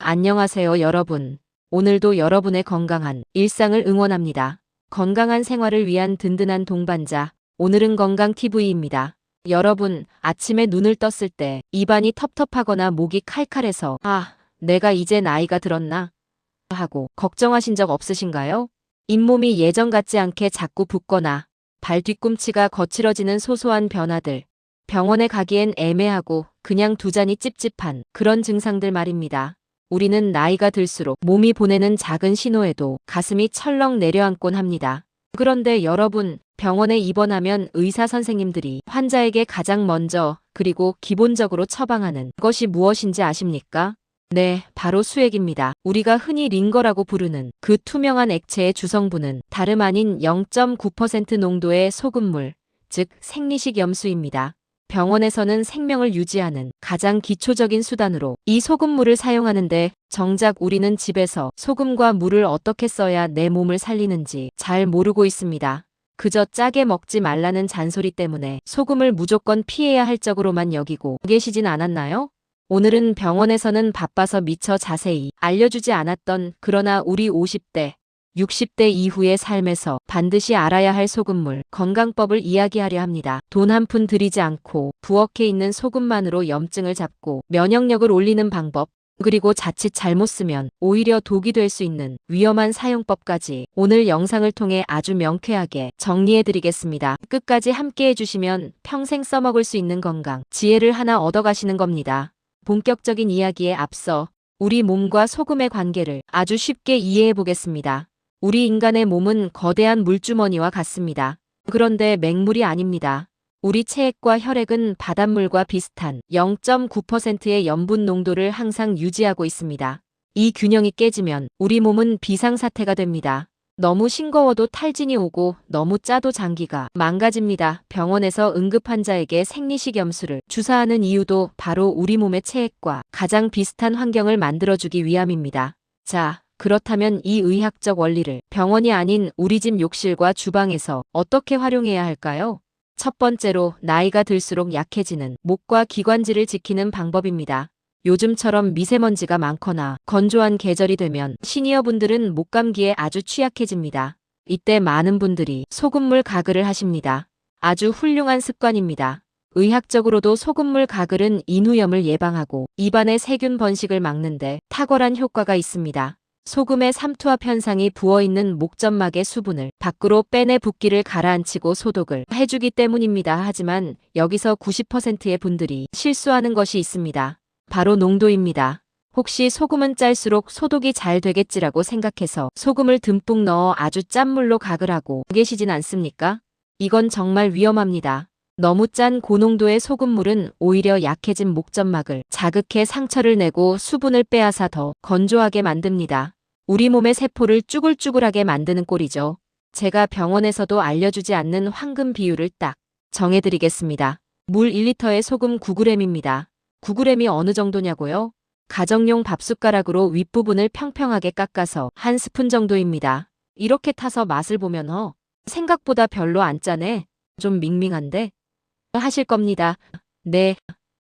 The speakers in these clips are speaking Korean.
안녕하세요, 여러분. 오늘도 여러분의 건강한 일상을 응원합니다. 건강한 생활을 위한 든든한 동반자. 오늘은 건강TV입니다. 여러분, 아침에 눈을 떴을 때 입안이 텁텁하거나 목이 칼칼해서 내가 이제 나이가 들었나? 하고 걱정하신 적 없으신가요? 잇몸이 예전 같지 않게 자꾸 붓거나 발 뒤꿈치가 거칠어지는 소소한 변화들. 병원에 가기엔 애매하고 그냥 두 잔이 찝찝한 그런 증상들 말입니다. 우리는 나이가 들수록 몸이 보내는 작은 신호에도 가슴이 철렁 내려앉곤 합니다. 그런데 여러분, 병원에 입원하면 의사 선생님들이 환자에게 가장 먼저 그리고 기본적으로 처방하는 것이 무엇인지 아십니까? 네, 바로 수액입니다. 우리가 흔히 링거라고 부르는 그 투명한 액체의 주성분은 다름 아닌 0.9% 농도의 소금물, 즉 생리식 염수입니다. 병원에서는 생명을 유지하는 가장 기초적인 수단으로 이 소금물을 사용하는데 정작 우리는 집에서 소금과 물을 어떻게 써야 내 몸을 살리는지 잘 모르고 있습니다. 그저 짜게 먹지 말라는 잔소리 때문에 소금을 무조건 피해야 할 적으로만 여기고 계시진 않았나요? 오늘은 병원에서는 바빠서 미처 자세히 알려주지 않았던 그러나 우리 50대, 60대 이후의 삶에서 반드시 알아야 할 소금물, 건강법을 이야기하려 합니다. 돈 한 푼 들이지 않고 부엌에 있는 소금만으로 염증을 잡고 면역력을 올리는 방법, 그리고 자칫 잘못 쓰면 오히려 독이 될 수 있는 위험한 사용법까지 오늘 영상을 통해 아주 명쾌하게 정리해드리겠습니다. 끝까지 함께 해주시면 평생 써먹을 수 있는 건강, 지혜를 하나 얻어가시는 겁니다. 본격적인 이야기에 앞서 우리 몸과 소금의 관계를 아주 쉽게 이해해 보겠습니다. 우리 인간의 몸은 거대한 물주머니와 같습니다. 그런데 맹물이 아닙니다. 우리 체액과 혈액은 바닷물과 비슷한 0.9%의 염분 농도를 항상 유지하고 있습니다. 이 균형이 깨지면 우리 몸은 비상사태가 됩니다. 너무 싱거워도 탈진이 오고 너무 짜도 장기가 망가집니다. 병원에서 응급환자에게 생리식 염수를 주사하는 이유도 바로 우리 몸의 체액과 가장 비슷한 환경을 만들어주기 위함입니다. 자, 그렇다면 이 의학적 원리를 병원이 아닌 우리 집 욕실과 주방에서 어떻게 활용해야 할까요? 첫 번째로 나이가 들수록 약해지는 목과 기관지를 지키는 방법입니다. 요즘처럼 미세먼지가 많거나 건조한 계절이 되면 시니어분들은 목감기에 아주 취약해집니다. 이때 많은 분들이 소금물 가글을 하십니다. 아주 훌륭한 습관입니다. 의학적으로도 소금물 가글은 인후염을 예방하고 입안의 세균 번식을 막는데 탁월한 효과가 있습니다. 소금의 삼투압 현상이 부어있는 목점막의 수분을 밖으로 빼내 붓기를 가라앉히고 소독을 해주기 때문입니다. 하지만 여기서 90%의 분들이 실수하는 것이 있습니다. 바로 농도입니다. 혹시 소금은 짤수록 소독이 잘 되겠지라고 생각해서 소금을 듬뿍 넣어 아주 짠 물로 가글하고 계시진 않습니까? 이건 정말 위험합니다. 너무 짠 고농도의 소금물은 오히려 약해진 목점막을 자극해 상처를 내고 수분을 빼앗아 더 건조하게 만듭니다. 우리 몸의 세포를 쭈글쭈글하게 만드는 꼴이죠. 제가 병원에서도 알려주지 않는 황금 비율을 딱 정해드리겠습니다. 물 1리터에 소금 9g입니다. 9g이 어느 정도냐고요? 가정용 밥숟가락으로 윗부분을 평평하게 깎아서 한 스푼 정도입니다. 이렇게 타서 맛을 보면 생각보다 별로 안 짜네. 좀 밍밍한데? 하실 겁니다. 네,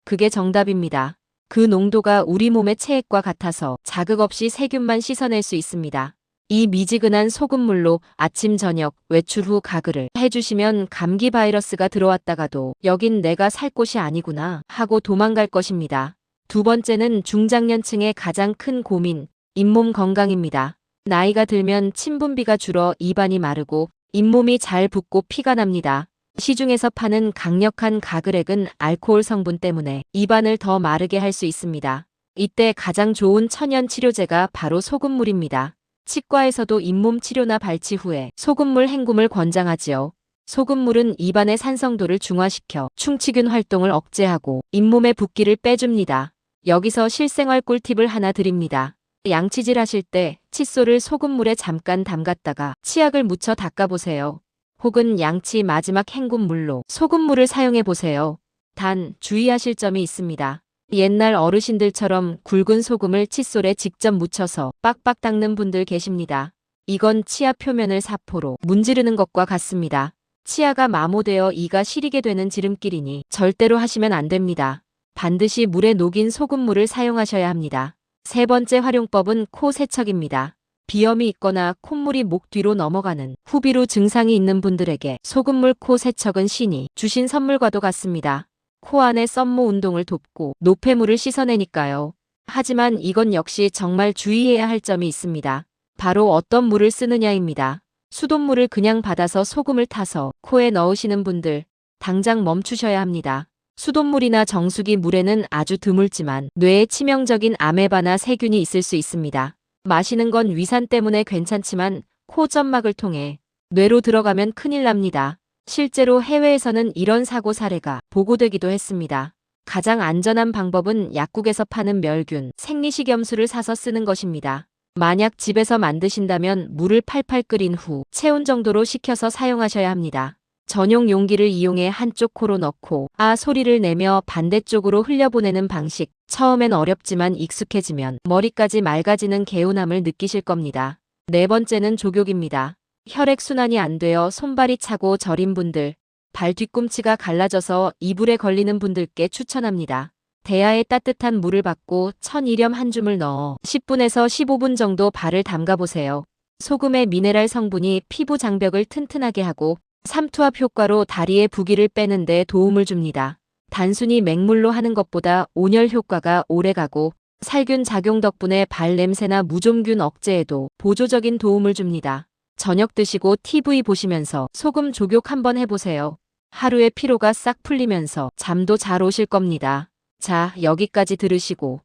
그게 정답입니다. 그 농도가 우리 몸의 체액과 같아서 자극 없이 세균만 씻어낼 수 있습니다. 이 미지근한 소금물로 아침 저녁 외출 후 가글을 해주시면 감기 바이러스가 들어왔다가도 여긴 내가 살 곳이 아니구나 하고 도망갈 것입니다. 두 번째는 중장년층의 가장 큰 고민, 잇몸 건강입니다. 나이가 들면 침분비가 줄어 입안이 마르고 잇몸이 잘 붓고 피가 납니다. 시중에서 파는 강력한 가글액은 알코올 성분 때문에 입안을 더 마르게 할 수 있습니다. 이때 가장 좋은 천연 치료제가 바로 소금물입니다. 치과에서도 잇몸 치료나 발치 후에 소금물 헹굼을 권장하지요. 소금물은 입안의 산성도를 중화시켜 충치균 활동을 억제하고 잇몸의 붓기를 빼줍니다. 여기서 실생활 꿀팁을 하나 드립니다. 양치질 하실 때 칫솔을 소금물에 잠깐 담갔다가 치약을 묻혀 닦아보세요. 혹은 양치 마지막 헹굼 물로 소금물을 사용해보세요. 단 주의하실 점이 있습니다. 옛날 어르신들처럼 굵은 소금을 칫솔에 직접 묻혀서 빡빡 닦는 분들 계십니다. 이건 치아 표면을 사포로 문지르는 것과 같습니다. 치아가 마모되어 이가 시리게 되는 지름길이니 절대로 하시면 안 됩니다. 반드시 물에 녹인 소금물을 사용하셔야 합니다. 세 번째 활용법은 코 세척입니다. 비염이 있거나 콧물이 목 뒤로 넘어가는 후비루 증상이 있는 분들에게 소금물 코 세척은 신이 주신 선물과도 같습니다. 코 안의 썸모 운동을 돕고 노폐물을 씻어내니까요. 하지만 이건 역시 정말 주의해야 할 점이 있습니다. 바로 어떤 물을 쓰느냐입니다. 수돗물을 그냥 받아서 소금을 타서 코에 넣으시는 분들 당장 멈추셔야 합니다. 수돗물이나 정수기 물에는 아주 드물지만 뇌에 치명적인 아메바나 세균이 있을 수 있습니다. 마시는 건 위산 때문에 괜찮지만 코 점막을 통해 뇌로 들어가면 큰일 납니다. 실제로 해외에서는 이런 사고 사례가 보고되기도 했습니다. 가장 안전한 방법은 약국에서 파는 멸균, 생리식염수를 사서 쓰는 것입니다. 만약 집에서 만드신다면 물을 팔팔 끓인 후 체온 정도로 식혀서 사용하셔야 합니다. 전용 용기를 이용해 한쪽 코로 넣고 아 소리를 내며 반대쪽으로 흘려보내는 방식. 처음엔 어렵지만 익숙해지면 머리까지 맑아지는 개운함을 느끼실 겁니다. 네 번째는 족욕입니다. 혈액순환이 안 되어 손발이 차고 저린 분들, 발 뒤꿈치가 갈라져서 이불에 걸리는 분들께 추천합니다. 대야에 따뜻한 물을 받고 천일염 한 줌을 넣어 10분에서 15분 정도 발을 담가보세요. 소금의 미네랄 성분이 피부 장벽을 튼튼하게 하고 삼투압 효과로 다리의 부기를 빼는 데 도움을 줍니다. 단순히 맹물로 하는 것보다 온열 효과가 오래가고 살균 작용 덕분에 발 냄새나 무좀균 억제에도 보조적인 도움을 줍니다. 저녁 드시고 TV 보시면서 소금 족욕 한번 해보세요. 하루의 피로가 싹 풀리면서 잠도 잘 오실 겁니다. 자, 여기까지 들으시고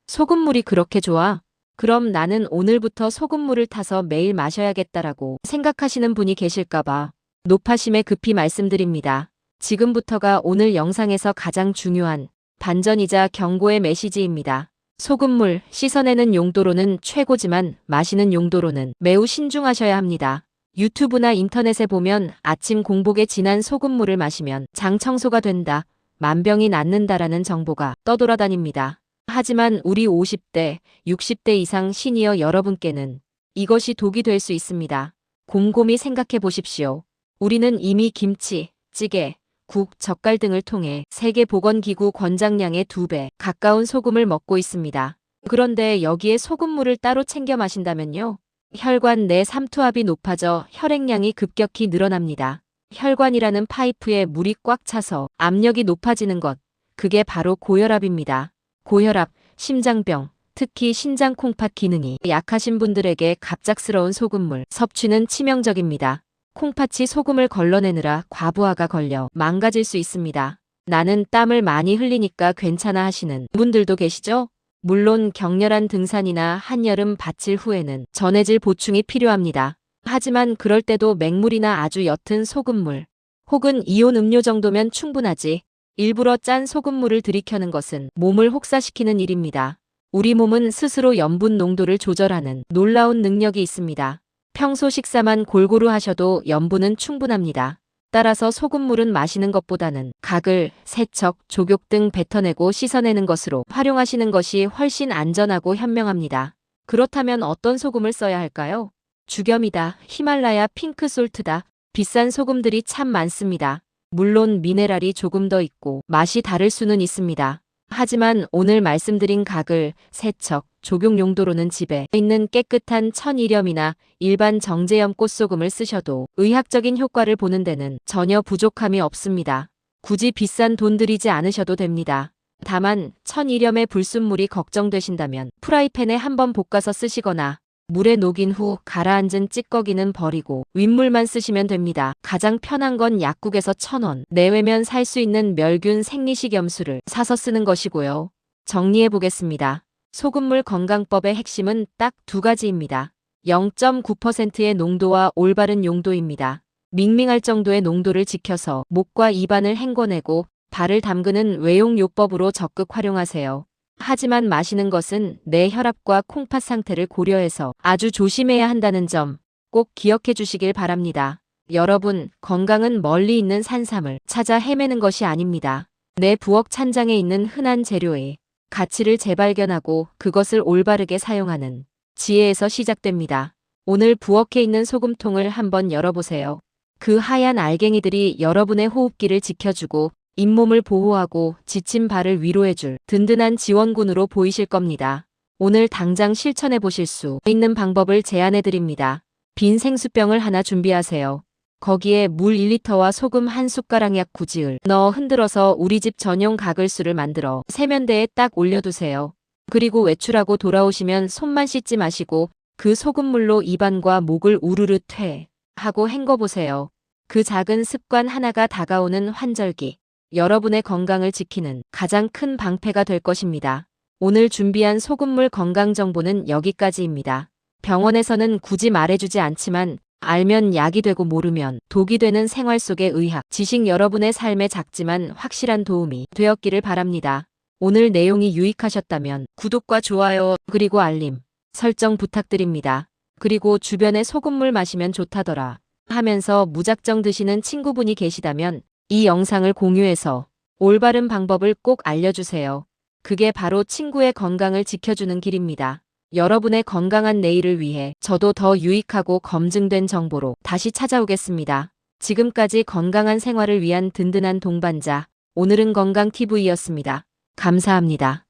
소금물이 그렇게 좋아? 그럼 나는 오늘부터 소금물을 타서 매일 마셔야겠다라고 생각하시는 분이 계실까봐 노파심에 급히 말씀드립니다. 지금부터가 오늘 영상에서 가장 중요한 반전이자 경고의 메시지입니다. 소금물 씻어내는 용도로는 최고지만 마시는 용도로는 매우 신중하셔야 합니다. 유튜브나 인터넷에 보면 아침 공복에 진한 소금물을 마시면 장 청소가 된다, 만병이 낫는다라는 정보가 떠돌아다닙니다. 하지만 우리 50대, 60대 이상 시니어 여러분께는 이것이 독이 될 수 있습니다. 곰곰이 생각해 보십시오. 우리는 이미 김치, 찌개, 국, 젓갈 등을 통해 세계보건기구 권장량의 2배 가까운 소금을 먹고 있습니다. 그런데 여기에 소금물을 따로 챙겨 마신다면요. 혈관 내 삼투압이 높아져 혈액량이 급격히 늘어납니다. 혈관이라는 파이프에 물이 꽉 차서 압력이 높아지는 것, 그게 바로 고혈압입니다. 고혈압, 심장병, 특히 신장 콩팥 기능이 약하신 분들에게 갑작스러운 소금물 섭취는 치명적입니다. 콩팥이 소금을 걸러내느라 과부하가 걸려 망가질 수 있습니다. 나는 땀을 많이 흘리니까 괜찮아 하시는 분들도 계시죠? 물론 격렬한 등산이나 한여름 밭일 후에는 전해질 보충이 필요합니다. 하지만 그럴 때도 맹물이나 아주 옅은 소금물 혹은 이온 음료 정도면 충분하지, 일부러 짠 소금물을 들이켜는 것은 몸을 혹사시키는 일입니다. 우리 몸은 스스로 염분 농도를 조절하는 놀라운 능력이 있습니다. 평소 식사만 골고루 하셔도 염분은 충분합니다. 따라서 소금물은 마시는 것보다는 가글, 세척, 족욕 등 뱉어내고 씻어내는 것으로 활용하시는 것이 훨씬 안전하고 현명합니다. 그렇다면 어떤 소금을 써야 할까요? 죽염이다, 히말라야 핑크솔트다, 비싼 소금들이 참 많습니다. 물론 미네랄이 조금 더 있고 맛이 다를 수는 있습니다. 하지만 오늘 말씀드린 가글, 세척, 족욕 용도로는 집에 있는 깨끗한 천일염이나 일반 정제염 꽃소금을 쓰셔도 의학적인 효과를 보는 데는 전혀 부족함이 없습니다. 굳이 비싼 돈 들이지 않으셔도 됩니다. 다만 천일염의 불순물이 걱정되신다면 프라이팬에 한번 볶아서 쓰시거나 물에 녹인 후 가라앉은 찌꺼기는 버리고 윗물만 쓰시면 됩니다. 가장 편한 건 약국에서 1,000원 내외면 살 수 있는 멸균 생리식염수를 사서 쓰는 것이고요. 정리해 보겠습니다. 소금물 건강법의 핵심은 딱 2가지입니다. 0.9%의 농도와 올바른 용도입니다. 밍밍할 정도의 농도를 지켜서 목과 입안을 헹궈내고 발을 담그는 외용요법으로 적극 활용하세요. 하지만 마시는 것은 내 혈압과 콩팥 상태를 고려해서 아주 조심해야 한다는 점 꼭 기억해 주시길 바랍니다. 여러분, 건강은 멀리 있는 산삼을 찾아 헤매는 것이 아닙니다. 내 부엌 찬장에 있는 흔한 재료의 가치를 재발견하고 그것을 올바르게 사용하는 지혜에서 시작됩니다. 오늘 부엌에 있는 소금통을 한번 열어보세요. 그 하얀 알갱이들이 여러분의 호흡기를 지켜주고 잇몸을 보호하고 지친 발을 위로해줄 든든한 지원군으로 보이실 겁니다. 오늘 당장 실천해 보실 수 있는 방법을 제안해 드립니다. 빈 생수병을 하나 준비하세요. 거기에 물 1리터와 소금 한 숟가락약 구지을 넣어 흔들어서 우리 집 전용 가글수를 만들어 세면대에 딱 올려두세요. 그리고 외출하고 돌아오시면 손만 씻지 마시고 그 소금물로 입안과 목을 우르르 퇴하고 헹궈보세요. 그 작은 습관 하나가 다가오는 환절기, 여러분의 건강을 지키는 가장 큰 방패가 될 것입니다. 오늘 준비한 소금물 건강 정보는 여기까지입니다. 병원에서는 굳이 말해주지 않지만 알면 약이 되고 모르면 독이 되는 생활 속의 의학, 지식 여러분의 삶에 작지만 확실한 도움이 되었기를 바랍니다. 오늘 내용이 유익하셨다면 구독과 좋아요 그리고 알림 설정 부탁드립니다. 그리고 주변에 소금물 마시면 좋다더라 하면서 무작정 드시는 친구분이 계시다면 이 영상을 공유해서 올바른 방법을 꼭 알려주세요. 그게 바로 친구의 건강을 지켜주는 길입니다. 여러분의 건강한 내일을 위해 저도 더 유익하고 검증된 정보로 다시 찾아오겠습니다. 지금까지 건강한 생활을 위한 든든한 동반자, 오늘은 건강TV였습니다. 감사합니다.